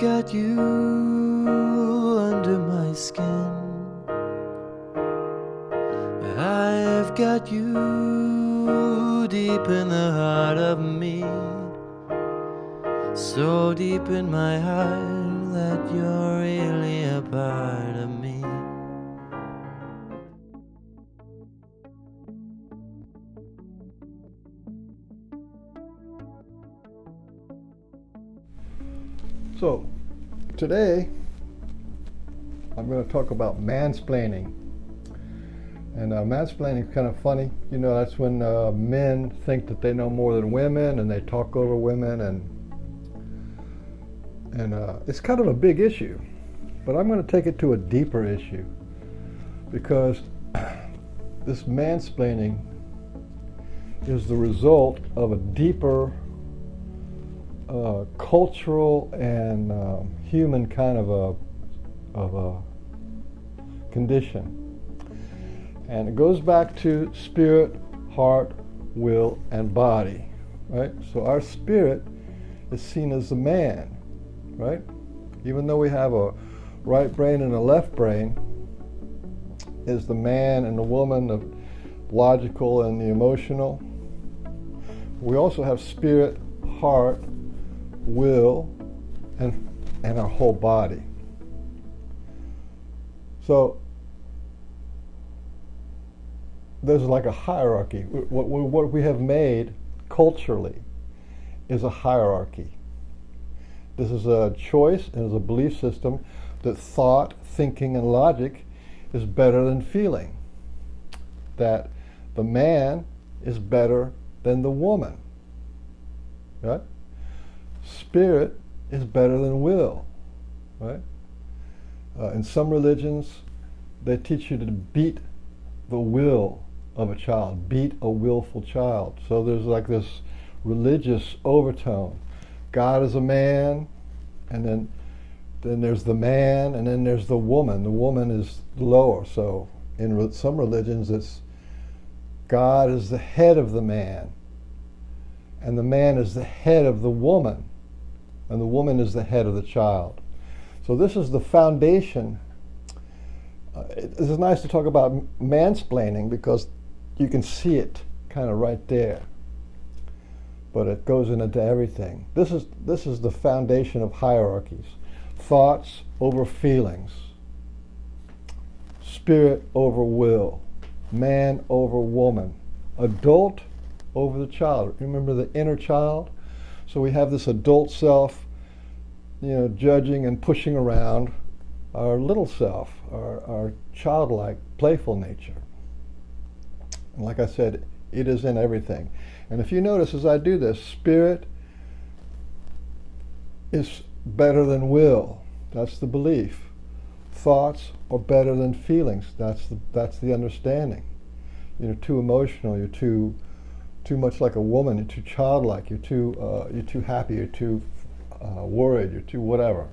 got you under my skin. I've got you deep in the heart of me, so deep in my heart that you're really a part of me. So, today I'm going to talk about mansplaining. And mansplaining is kind of funny. You know, that's when men think that they know more than women and they talk over women, and it's kind of a big issue. But I'm going to take it to a deeper issue, because this mansplaining is the result of a deeper cultural and human kind of a condition. And it goes back to spirit, heart, will, and body, right? So our spirit is seen as the man, right? Even though we have a right brain and a left brain, is the man and the woman, the logical and the emotional. We also have spirit, heart, will, and our whole body. So there's like a hierarchy. What we have made culturally is a hierarchy. This is a choice and is a belief system that thought, thinking, and logic is better than feeling. That the man is better than the woman. Right? Spirit is better than will. Right? In some religions, they teach you to beat the will of a child, beat a willful child. So there's like this religious overtone. God is a man, and then there's the man, and then there's the woman. The woman is lower. So in some religions, it's God is the head of the man, and the man is the head of the woman, and the woman is the head of the child. So this is the foundation. It's nice to talk about mansplaining because you can see it kind of right there, but it goes into everything. This is the foundation of hierarchies: thoughts over feelings, spirit over will, man over woman, adult over the child. Remember the inner child? So we have this adult self, judging and pushing around our little self, our childlike, playful nature. And like I said, it is in everything. And if you notice as I do this, spirit is better than will. That's the belief. Thoughts are better than feelings. That's the understanding. You're too emotional. You're too much like a woman. You're too childlike. You're too happy. You're too worried. You're too whatever.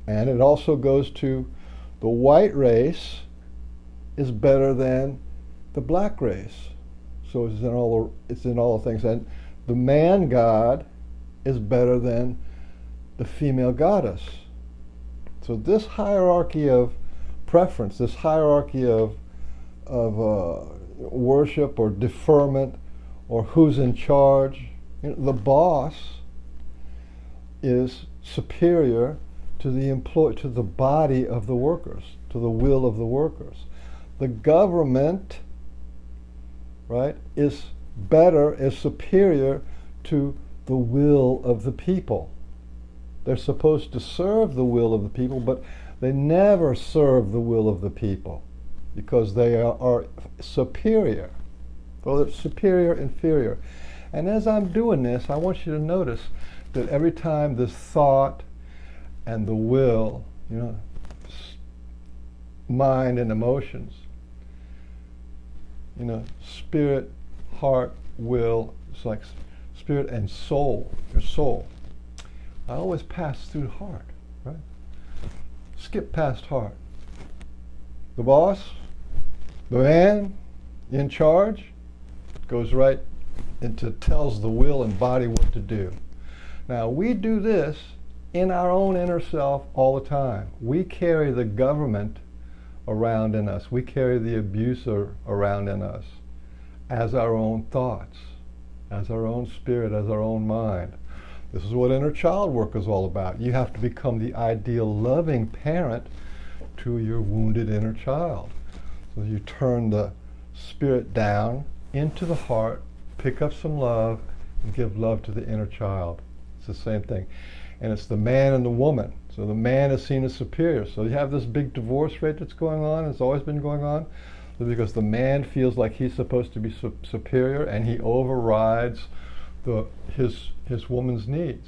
And it also goes to the white race is better than the black race. So it's in all the things. And the man god is better than the female goddess. So this hierarchy of preference, this hierarchy of worship or deferment or who's in charge, the boss is superior to the body of the workers, to the will of the workers. The government, right, is superior to the will of the people. They're supposed to serve the will of the people, but they never serve the will of the people because they are superior. Well, it's superior, inferior. And as I'm doing this, I want you to notice that every time this thought and the will, mind and emotions, spirit, heart, will, it's like spirit and soul, your soul. I always pass through heart, right? Skip past heart. The boss, the man in charge, goes right into tells the will and body what to do. Now, we do this in our own inner self all the time. We carry the government around in us. We carry the abuser around in us as our own thoughts, as our own spirit, as our own mind. This is what inner child work is all about. You have to become the ideal loving parent to your wounded inner child. So you turn the spirit down into the heart, pick up some love, and give love to the inner child. It's the same thing. And it's the man and the woman. So the man is seen as superior. So you have this big divorce rate that's going on, it's always been going on, because the man feels like he's supposed to be superior, and he overrides his woman's needs.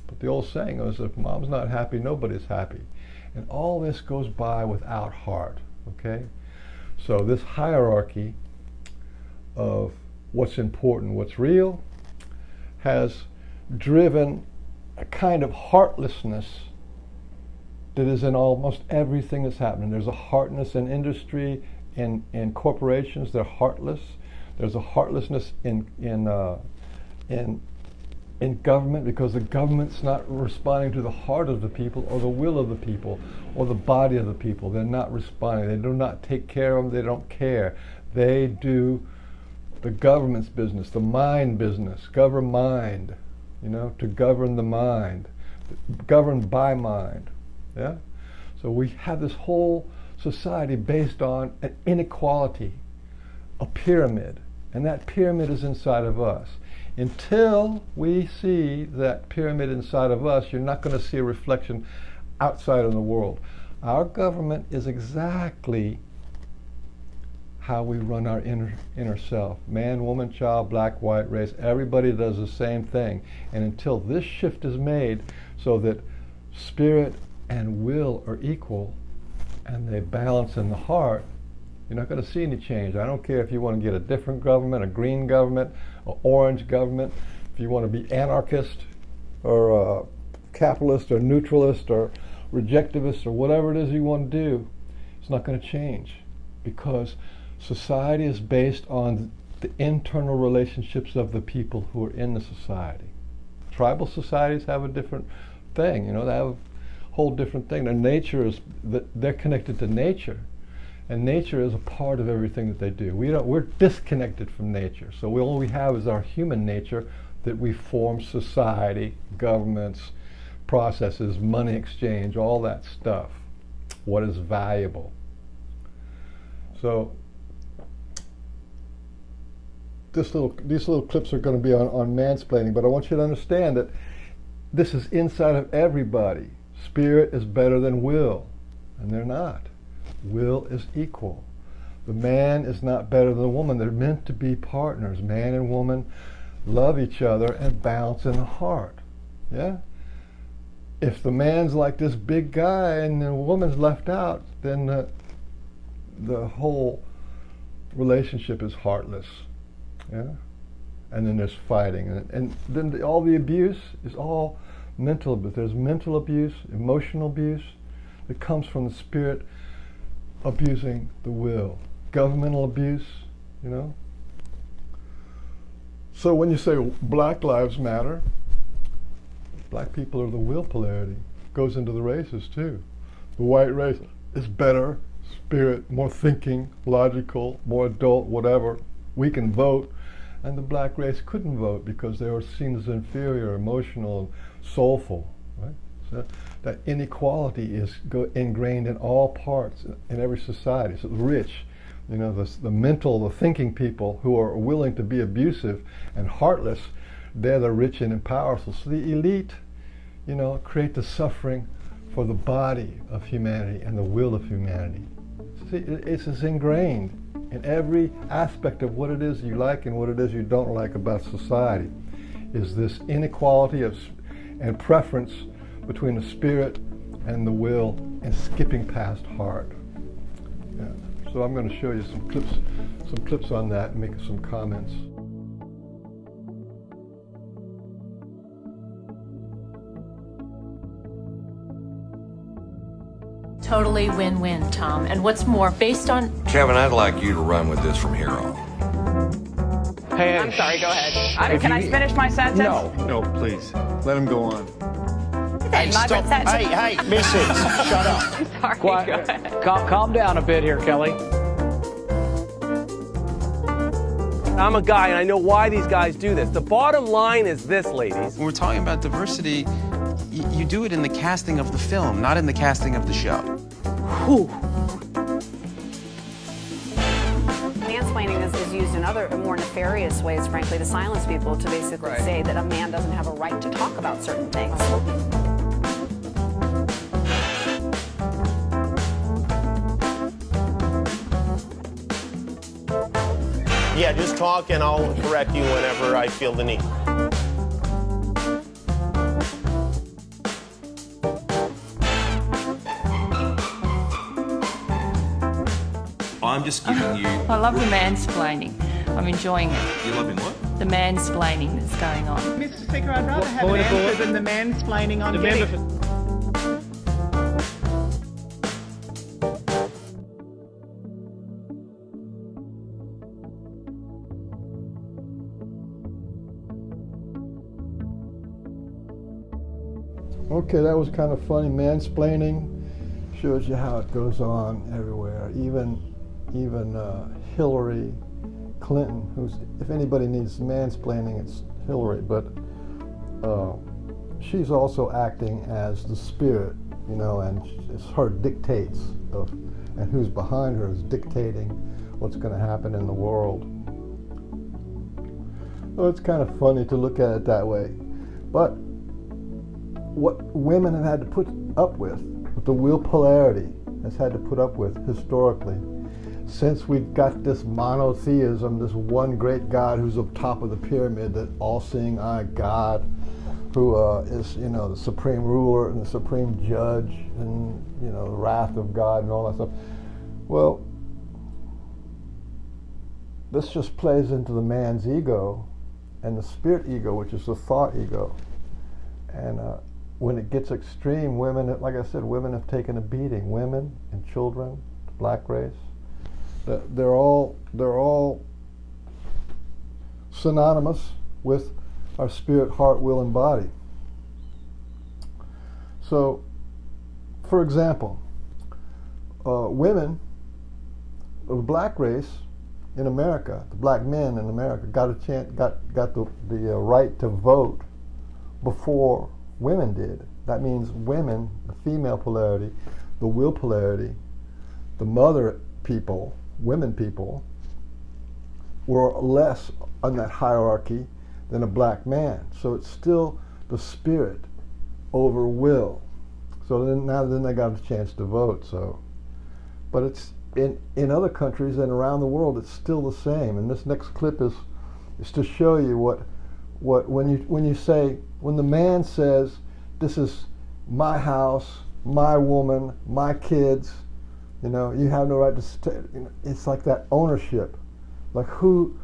But the old saying is, if mom's not happy, nobody's happy. And all this goes by without heart, okay? So this hierarchy of what's important, what's real, has driven a kind of heartlessness that is in almost everything that's happening. There's a heartlessness in industry, in corporations, they're heartless. There's a heartlessness in government, because the government's not responding to the heart of the people or the will of the people or the body of the people. They're not responding. They do not take care of them. They don't care. They do the government's business, the mind business, govern mind, to govern the mind, governed by mind. Yeah? So we have this whole society based on an inequality, a pyramid, and that pyramid is inside of us. Until we see that pyramid inside of us, you're not going to see a reflection outside in the world. Our government is exactly how we run our inner self. Man, woman, child, black, white, race, everybody does the same thing. And until this shift is made so that spirit and will are equal and they balance in the heart, you're not going to see any change. I don't care if you want to get a different government, a green government, an orange government, if you want to be anarchist or capitalist or neutralist or rejectivist or whatever it is you want to do, it's not going to change, because society is based on the internal relationships of the people who are in the society. Tribal societies have a different thing, they have a whole different thing. Their nature is that they're connected to nature. And nature is a part of everything that they do. We're disconnected from nature. So all we have is our human nature, that we form society, governments, processes, money exchange, all that stuff. What is valuable? So these little clips are going to be on mansplaining, but I want you to understand that this is inside of everybody. Spirit is better than will, and they're not. Will is equal. The man is not better than the woman. They're meant to be partners. Man and woman love each other and balance in the heart. Yeah? If the man's like this big guy and the woman's left out, then the whole relationship is heartless. Yeah? And then there's fighting. And then all the abuse is all mental abuse. There's mental abuse, emotional abuse that comes from the spirit abusing the will. Governmental abuse, So when you say Black Lives Matter, black people are the will polarity. Goes into the races too. The white race is better, spirit, more thinking, logical, more adult, whatever. We can vote. And the black race couldn't vote because they were seen as inferior, emotional, and soulful. Right? So that inequality is ingrained in all parts in every society. So the rich, the mental, the thinking people who are willing to be abusive and heartless, they're the rich and powerful. So the elite, create the suffering for the body of humanity and the will of humanity. See, it's ingrained in every aspect of what it is you like and what it is you don't like about society, is this inequality and preference between the spirit and the will, and skipping past heart. Yeah. So I'm going to show you some clips on that and make some comments. Totally win-win, Tom. And what's more, based on... Kevin, I'd like you to run with this from here on. Hey, I'm sorry, go ahead. If Can I you- finish my sentence? No, please. Let him go on. Hey, stop. Hey, missus, shut up. Sorry, Quiet. go ahead. Calm down a bit here, Kelly. I'm a guy, and I know why these guys do this. The bottom line is this, ladies. When we're talking about diversity, you do it in the casting of the film, not in the casting of the show. Whew. Mansplaining is used in other more nefarious ways, frankly, to silence people, to basically say that a man doesn't have a right to talk about certain things. Yeah, just talk and I'll correct you whenever I feel the need. I'm just giving you... I love the mansplaining. I'm enjoying it. You're loving what? The mansplaining that's going on. Mr. Speaker, I'd rather have an answer than the mansplaining on getting. Okay, that was kind of funny. Mansplaining shows you how it goes on everywhere. Even Hillary Clinton, who's, if anybody needs mansplaining, it's Hillary, but she's also acting as the spirit, you know, and it's her dictates of, and who's behind her is dictating what's going to happen in the world. Well, it's kind of funny to look at it that way, but what women have had to put up with, what the will polarity has had to put up with historically, since we've got this monotheism, this one great God who's up top of the pyramid, that all-seeing eye God, who is, you know, the supreme ruler and the supreme judge, and, you know, the wrath of God and all that stuff. Well, this just plays into the man's ego and the spirit ego, which is the thought ego. And when it gets extreme, women, like I said, women have taken a beating. Women and children, the black race, they're all synonymous with our spirit, heart, will, and body. So, for example, women of the black race in America, the black men in America, got the right to vote before women did. That means women, the female polarity, the will polarity, the mother people, women people, were less on that hierarchy than a black man. So it's still the spirit over will. So then they got a chance to vote. So, but it's in other countries and around the world, it's still the same. And this next clip is to show you what when the man says, "This is my house, my woman, my kids," you know, you have no right to stay. You know, it's like that ownership. Like who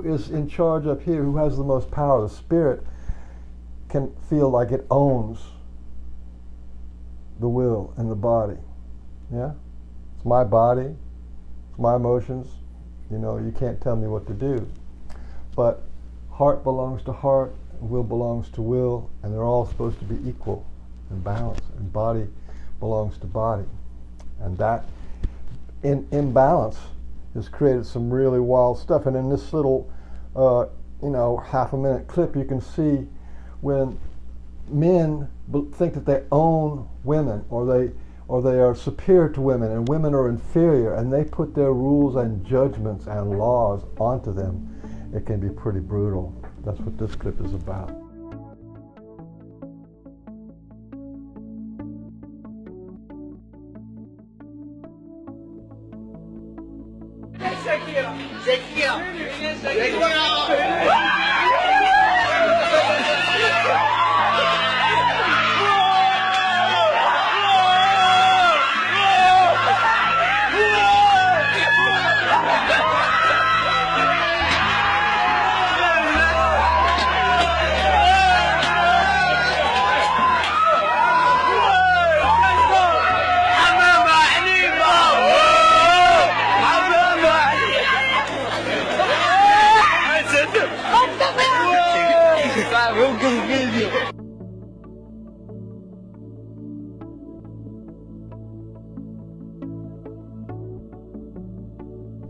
is in charge up here? Who has the most power? The spirit can feel like it owns the will and the body. Yeah, it's my body, it's my emotions. You know, you can't tell me what to do. But heart belongs to heart, will belongs to will, and they're all supposed to be equal and balanced, and body belongs to body. And that imbalance has created some really wild stuff. And in this little, half-a-minute clip, you can see when men think that they own women, or they are superior to women, and women are inferior, and they put their rules and judgments and laws onto them. It can be pretty brutal. That's what this clip is about.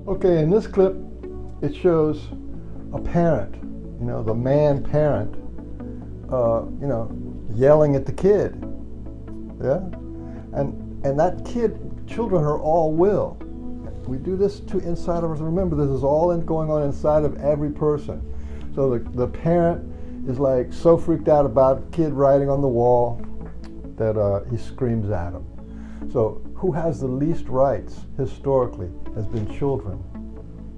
Okay, in this clip, it shows a parent, the man parent, yelling at the kid. Yeah? And that children are all will. We do this to inside of us. Remember, this is all going on inside of every person. So the parent is like so freaked out about a kid writing on the wall that he screams at him. So who has the least rights historically has been children.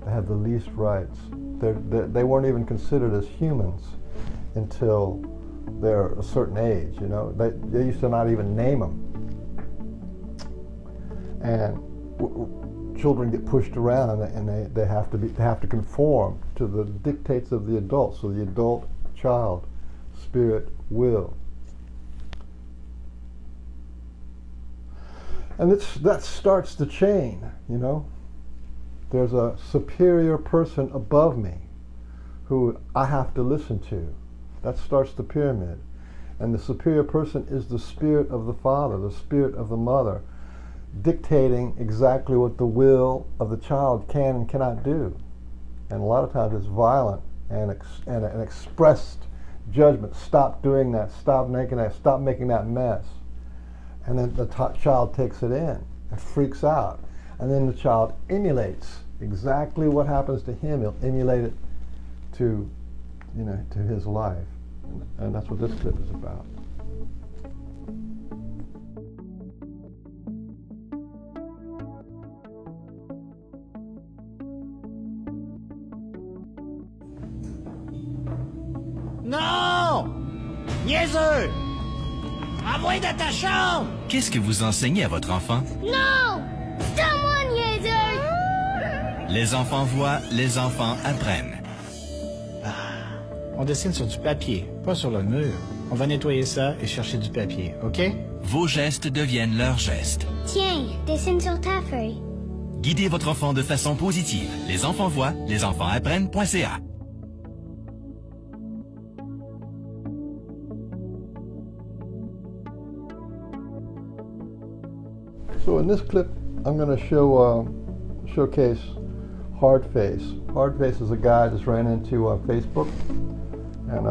They have the least rights. They weren't even considered as humans until they're a certain age. They used to not even name them. And children get pushed around, and they have to conform to the dictates of the adult. So the adult child spirit will. And that starts the chain, There's a superior person above me who I have to listen to. That starts the pyramid. And the superior person is the spirit of the father, the spirit of the mother, dictating exactly what the will of the child can and cannot do. And a lot of times it's violent and an expressed judgment. Stop doing that, stop making that mess. And then the child takes it in and freaks out. And then the child emulates exactly what happens to him. He'll emulate it to his life. And that's what this clip is about. Non! Niaiseux! Envoie dans ta chambre! Qu'est-ce que vous enseignez à votre enfant? Non! C'est à moi, niaiseux! Les enfants voient, les enfants apprennent. On dessine sur du papier, pas sur le mur. On va nettoyer ça et chercher du papier, OK? Vos gestes deviennent leurs gestes. Tiens, dessine sur ta feuille. Guidez votre enfant de façon positive. Les enfants voient, les enfants apprennent.ca. So in this clip, I'm going to showcase Hardface. Hardface is a guy I just ran into on Facebook, and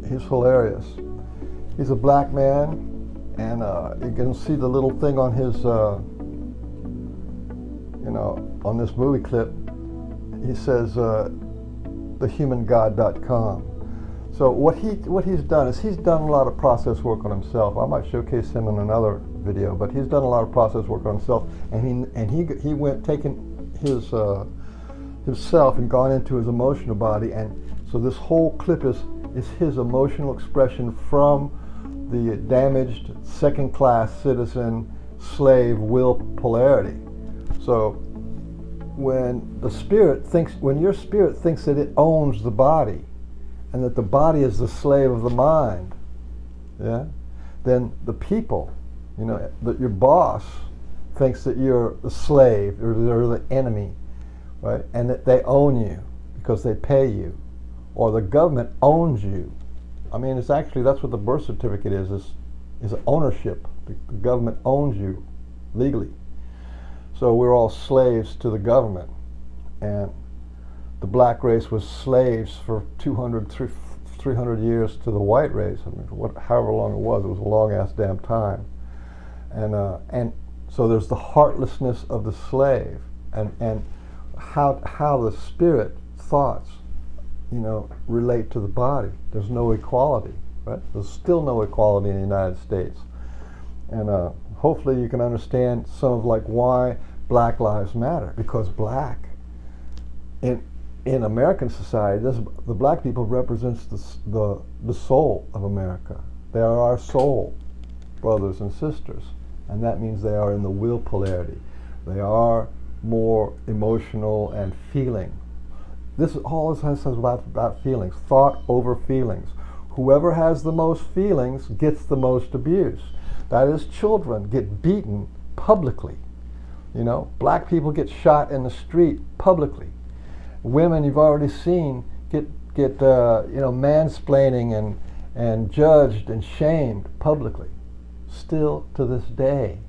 he's hilarious. He's a black man, and you can see the little thing on his, on this movie clip. He says, thehumangod.com. So what he's done is he's done a lot of process work on himself. I might showcase him in another video, but he's done a lot of process work on himself, and he went taking his himself and gone into his emotional body, and so this whole clip is his emotional expression from the damaged second-class citizen slave will polarity. So when your spirit thinks that it owns the body, and that the body is the slave of the mind, yeah, then the people, that your boss thinks that you're the slave or they're the enemy, right? And that they own you because they pay you, or the government owns you. I mean, it's actually, that's what the birth certificate is ownership. The government owns you legally. So we're all slaves to the government, and the black race was slaves for 300 years to the white race. I mean, however long it was a long ass damn time. And so there's the heartlessness of the slave, and how the spirit thoughts, relate to the body. There's no equality, right? There's still no equality in the United States, and hopefully you can understand some of why Black Lives Matter, because black in American society, the black people represents the soul of America. They are our soul, brothers and sisters, and that means they are in the will polarity. They are more emotional and feeling. This is about feelings, thought over feelings. Whoever has the most feelings gets the most abuse. That is, children get beaten publicly. Black people get shot in the street publicly. Women, you've already seen, get mansplaining and judged and shamed publicly, still to this day.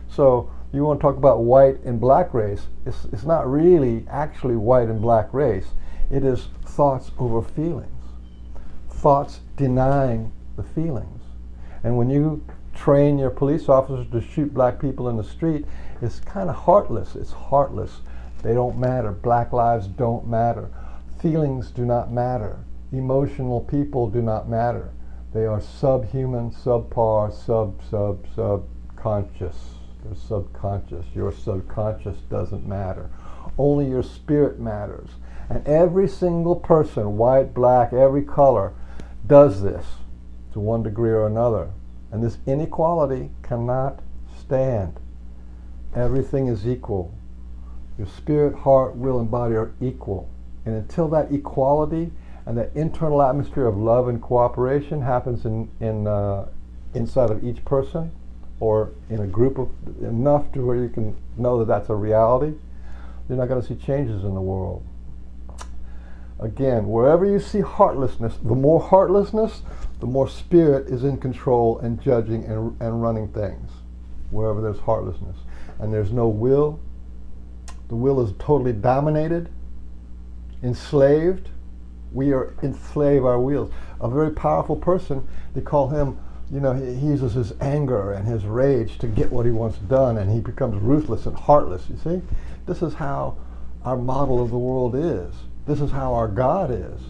So You want to talk about white and black race, it's not really actually white and black race. It is thoughts over feelings. Thoughts denying the feelings. And when you train your police officers to shoot black people in the street, it's kind of heartless. It's heartless. They don't matter. Black lives don't matter. Feelings do not matter. Emotional people do not matter. They are subhuman, subpar, subconscious. They're subconscious. Your subconscious doesn't matter. Only your spirit matters. And every single person, white, black, every color, does this to one degree or another. And this inequality cannot stand. Everything is equal. Your spirit, heart, will, and body are equal. And until that equality and that internal atmosphere of love and cooperation happens inside of each person, or in a group of enough to where you can know that that's a reality, you're not going to see changes in the world. Again, wherever you see heartlessness, the more spirit is in control and judging and running things. Wherever there's heartlessness. And there's no will, the will is totally dominated, enslaved. We are enslave our wills. A very powerful person, they call him, you know, he uses his anger and his rage to get what he wants done, and he becomes ruthless and heartless, you see? This is how our model of the world is. This is how our God is.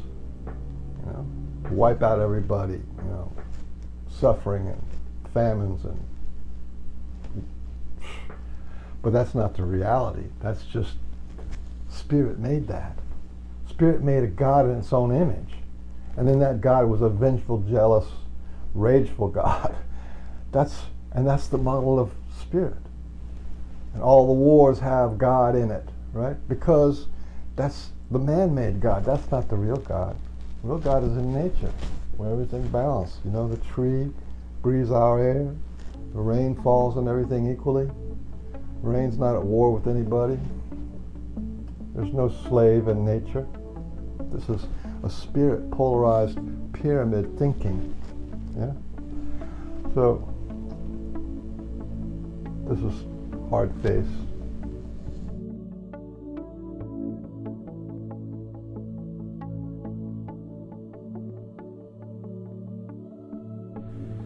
You know, wipe out everybody, you know, suffering and famines and... But that's not the reality. That's just, Spirit made that. Spirit made a God in its own image. And then that God was a vengeful, jealous, rageful God. That's the model of Spirit. And all the wars have God in it, right? Because that's the man-made God. That's not the real God. The real God is in nature, where everything's balanced. You know, the tree breathes our air, the rain falls on everything equally. Rain's not at war with anybody. There's no slave in nature. This is a spirit polarized pyramid thinking. Yeah? So, this is hard face.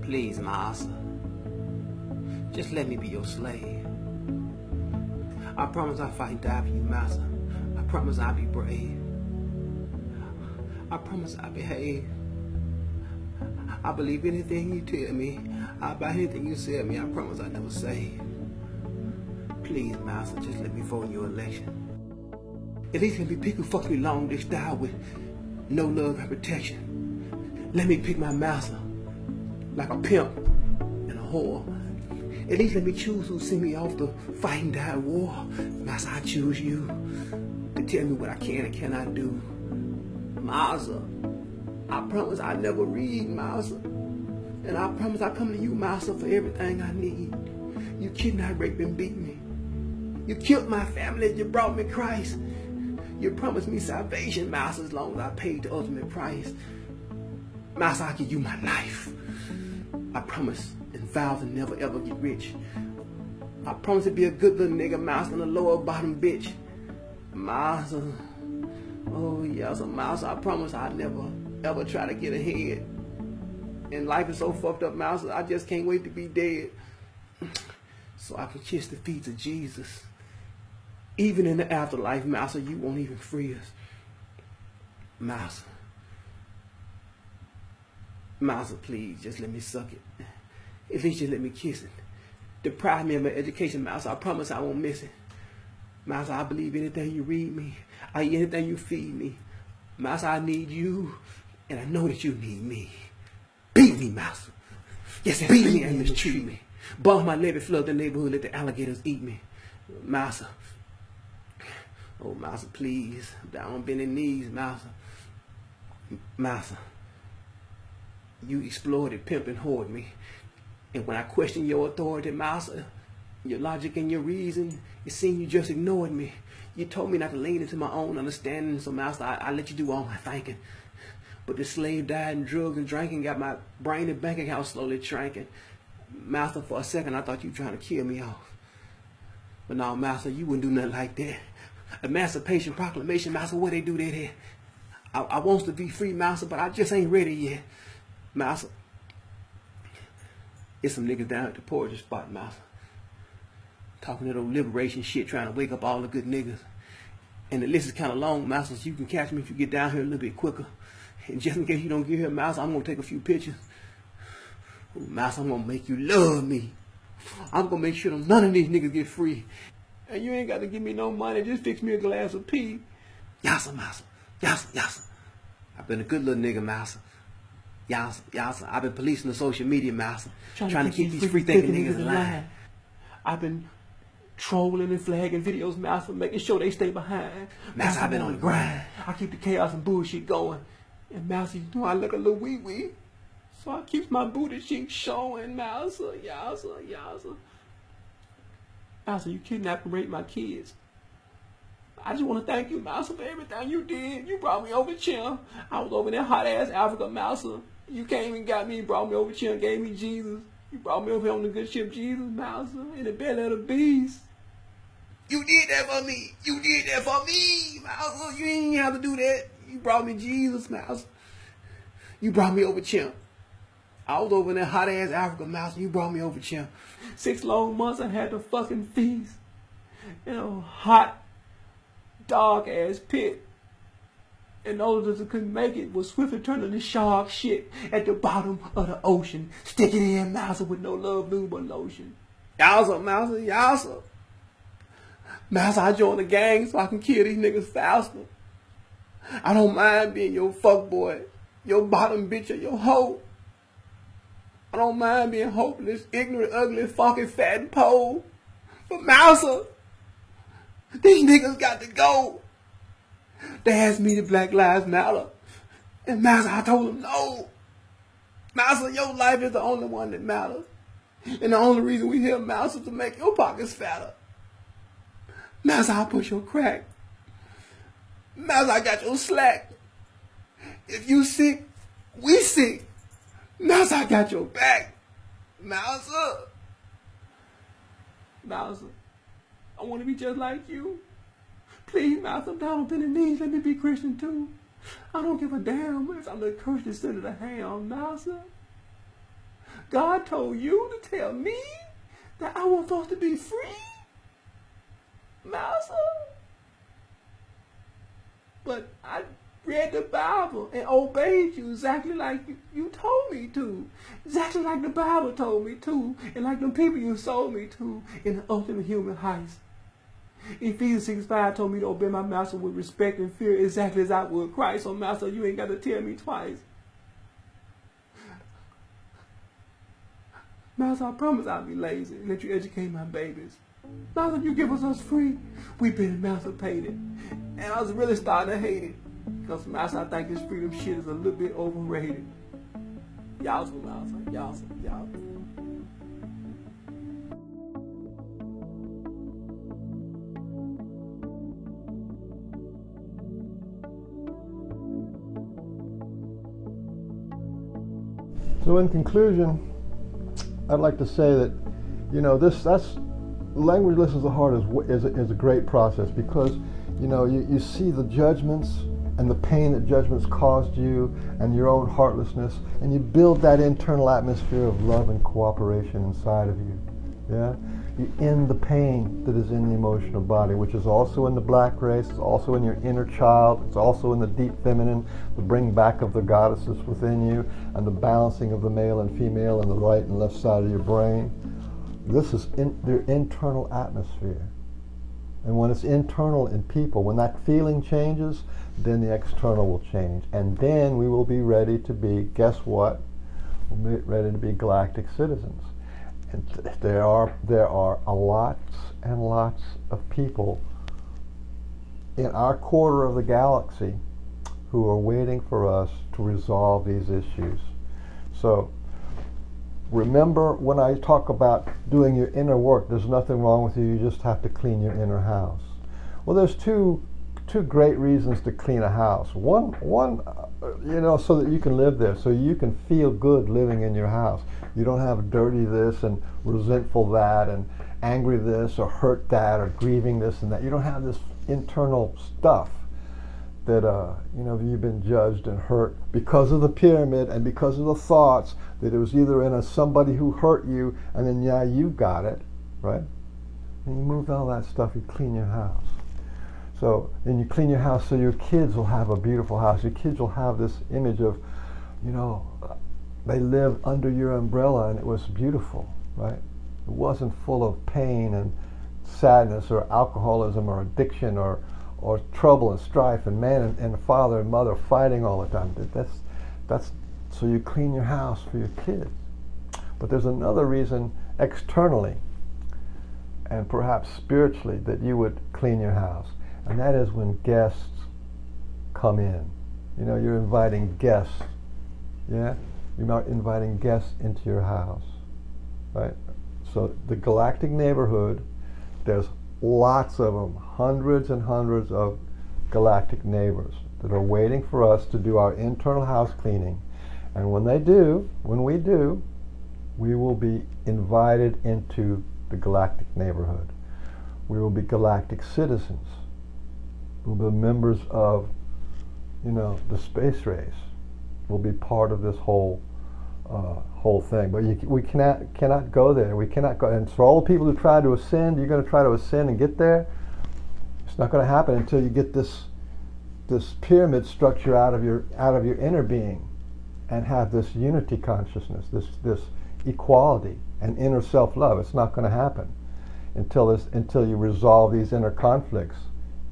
Please, Master, just let me be your slave. I promise I'll fight and die for you, Master. I promise I'll be brave. I promise I'll behave. I believe anything you tell me. I'll buy anything you sell me. I promise I'll never say. Please, Master, just let me vote in your election. At least let me pick who fucks me long this style with no love and protection. Let me pick my master like a pimp and a whore. At least let me choose who send me off to fight and die at war. Master, I choose you to tell me what I can and cannot do. Master, I promise I never read, Master. And I promise I come to you, Master, for everything I need. You kidnapped, raped, and beat me. You killed my family and you brought me Christ. You promised me salvation, Master, as long as I paid the ultimate price. Master, I give you my life. I promise and vow to never ever get rich. I promise to be a good little nigga, Master, and a lower bottom bitch. Master, oh yes, Master, I promise I'll never ever try to get ahead. And life is so fucked up, Master, I just can't wait to be dead, so I can kiss the feet of Jesus. Even in the afterlife, Master, you won't even free us. Master, Master, please, just let me suck it. At least just let me kiss it. Deprive me of my education, Master. I promise I won't miss it. Master, I believe anything you read me. I eat anything you feed me. Master, I need you, and I know that you need me. Beat me, Master. Yes, beat me and mistreat me. Bomb my levee, flood the neighborhood, let the alligators eat me. Master. Oh, Master, please. Down on bending knees, Master. Master. You exploited, pimped, and hoard me. And when I questioned your authority, Master, your logic and your reason, it seemed you just ignored me. You told me not to lean into my own understanding, so Master, I let you do all my thinking. But the slave died in drugs and drinking, got my brain and bank account slowly shrinking. Master, for a second, I thought you were trying to kill me off. But now, Master, you wouldn't do nothing like that. Emancipation Proclamation, Master, what they do that here? I wants to be free, Master, but I just ain't ready yet. Master, it's some niggas down at the poetry spot, Master. Talking that old liberation shit, trying to wake up all the good niggas. And the list is kind of long, Master, so you can catch me if you get down here a little bit quicker. And just in case you don't get here, Master, I'm going to take a few pictures. Ooh, Master, I'm going to make you love me. I'm going to make sure none of these niggas get free. And you ain't got to give me no money. Just fix me a glass of tea. Yassa, Master. Yassa, yassa. I've been a good little nigga, Master. Yassa, yassa. I've been policing the social media, Master. Trying to keep these free-thinking niggas alive. I've been trolling and flagging videos, Master, making sure they stay behind. Master, I've been on the grind. I keep the chaos and bullshit going. And Master, you know I look a little wee-wee. So I keep my booty cheeks showing, Master. Yassa, yassa. Master, you kidnapped and raped my kids. I just want to thank you, Master, for everything you did. You brought me over here. I was over in that hot-ass Africa, Master. You came and got me, brought me over here and gave me Jesus. You brought me over here on the good ship Jesus, Master, in the belly of the beast. You did that for me. You did that for me, Master. You ain't have to do that. You brought me Jesus, Master. You brought me over here. I was over in that hot-ass Africa, Master. You brought me over here. 6 long months I had to fucking feast in a hot, dark-ass pit. And those of us that couldn't make it was swiftly turning to shark shit at the bottom of the ocean. Stick it in, Master, with no love, lube, or lotion. Yowza, Master, yowza. Master, I joined the gang so I can kill these niggas faster. I don't mind being your fuckboy, your bottom bitch, or your hoe. I don't mind being hopeless, ignorant, ugly, fucking fat and pole. But Master, these niggas got to go. They asked me to Black Lives Matter. And Master, I told them no. Master, your life is the only one that matters. And the only reason we here, Master, is to make your pockets fatter. Master, I push your crack. Master, I got your slack. If you sick, we sick. Master, I got your back. Master. Master, I want to be just like you. Please, Master, I'm down on bended knees. Let me be Christian too. I don't give a damn if I'm the cursed descendant of the ham, Master. God told you to tell me that I was supposed to be free, Master. But I read the Bible and obeyed you exactly like you told me to. Exactly like the Bible told me to. And like the people you sold me to in the ultimate human heist. Ephesians 6:5 told me to obey my Master with respect and fear exactly as I would Christ. So Master, you ain't got to tell me twice. Master, I promise I'll be lazy and let you educate my babies. Master, you give us free. We've been emancipated. And I was really starting to hate it. Because, Master, I think this freedom shit is a little bit overrated. Y'all some Master. Y'all some. Y'all. So in conclusion, I'd like to say that, you know, that's language listens to the heart is a great process because, you know, you see the judgments and the pain that judgments caused you and your own heartlessness, and you build that internal atmosphere of love and cooperation inside of you. Yeah, you end the pain that is in the emotional body, which is also in the black race, it's also in your inner child, it's also in the deep feminine, the bring back of the goddesses within you, and the balancing of the male and female and the right and left side of your brain. This is their internal atmosphere. And when it's internal in people, when that feeling changes, then the external will change. And then we will be ready to be, guess what? We'll be ready to be galactic citizens. And there are lots and lots of people in our quarter of the galaxy who are waiting for us to resolve these issues. So remember when I talk about doing your inner work, there's nothing wrong with you, you just have to clean your inner house. Well, there's two two great reasons to clean a house. One, so that you can live there, so you can feel good living in your house. You don't have dirty this and resentful that and angry this or hurt that or grieving this and that. You don't have this internal stuff that you've been judged and hurt because of the pyramid and because of the thoughts that it was either in somebody who hurt you and then you got it, right? And you move all that stuff, you clean your house. So then you clean your house so your kids will have a beautiful house. Your kids will have this image of, they lived under your umbrella and it was beautiful, right? It wasn't full of pain and sadness or alcoholism or addiction or trouble and strife and man and father and mother fighting all the time. That's so you clean your house for your kids. But there's another reason externally and perhaps spiritually that you would clean your house, and that is when guests come in. You're inviting guests, yeah? You're inviting guests into your house, right? So the galactic neighborhood, there's lots of them, hundreds and hundreds of galactic neighbors that are waiting for us to do our internal house cleaning. And when we do, we will be invited into the galactic neighborhood. We will be galactic citizens. We'll be members of, the space race. We'll be part of this whole thing. But we cannot go there. We cannot go. And for all the people who try to ascend, you're going to try to ascend and get there. It's not going to happen until you get this pyramid structure out of your inner being, and have this unity consciousness, this equality and inner self-love. It's not going to happen until you resolve these inner conflicts,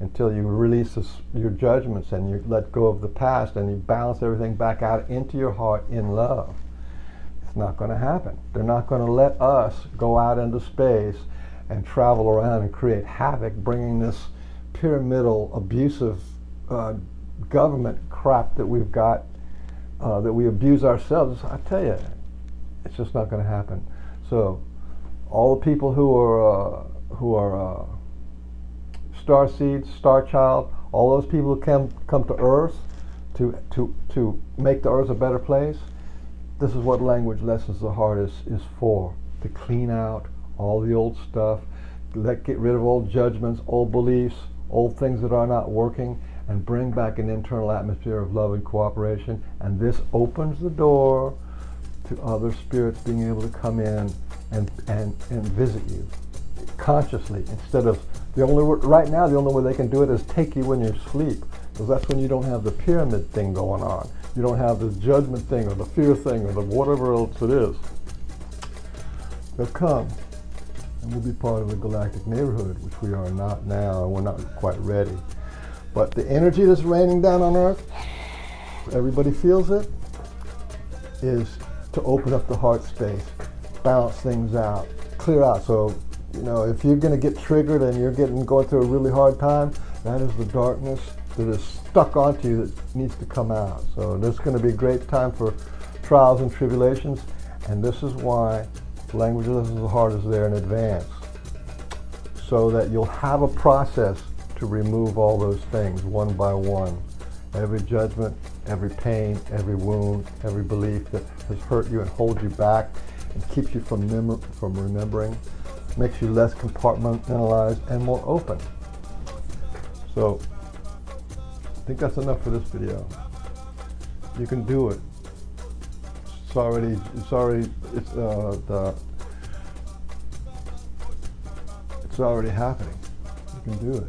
until you release your judgments and you let go of the past and you balance everything back out into your heart in love. It's not going to happen. They're not going to let us go out into space and travel around and create havoc, bringing this pyramidal, abusive government crap that we've got, that we abuse ourselves. I tell you, it's just not going to happen. So all the people who are star seeds, star child, all those people who come to Earth to make the Earth a better place, this is what language lessons of the heart is for, to clean out all the old stuff, get rid of old judgments, old beliefs, old things that are not working, and bring back an internal atmosphere of love and cooperation. And this opens the door to other spirits being able to come in and visit you consciously, instead of right now the only way they can do it is take you when you're asleep, because that's when you don't have the pyramid thing going on. You don't have the judgment thing or the fear thing or the whatever else it is. They'll come and we'll be part of the galactic neighborhood, which we are not now, and we're not quite ready. But the energy that's raining down on Earth, everybody feels it, is to open up the heart space, balance things out, clear out. So, if you're going to get triggered and you're going through a really hard time, that is the darkness that is stuck onto you that needs to come out. So this is going to be a great time for trials and tribulations, and this is why Language Lessons of the Heart is there in advance, so that you'll have a process to remove all those things one by one. Every judgment, every pain, every wound, every belief that has hurt you and holds you back and keeps you from remembering, makes you less compartmentalized and more open. So I think that's enough for this video. You can do it. It's already happening. You can do it.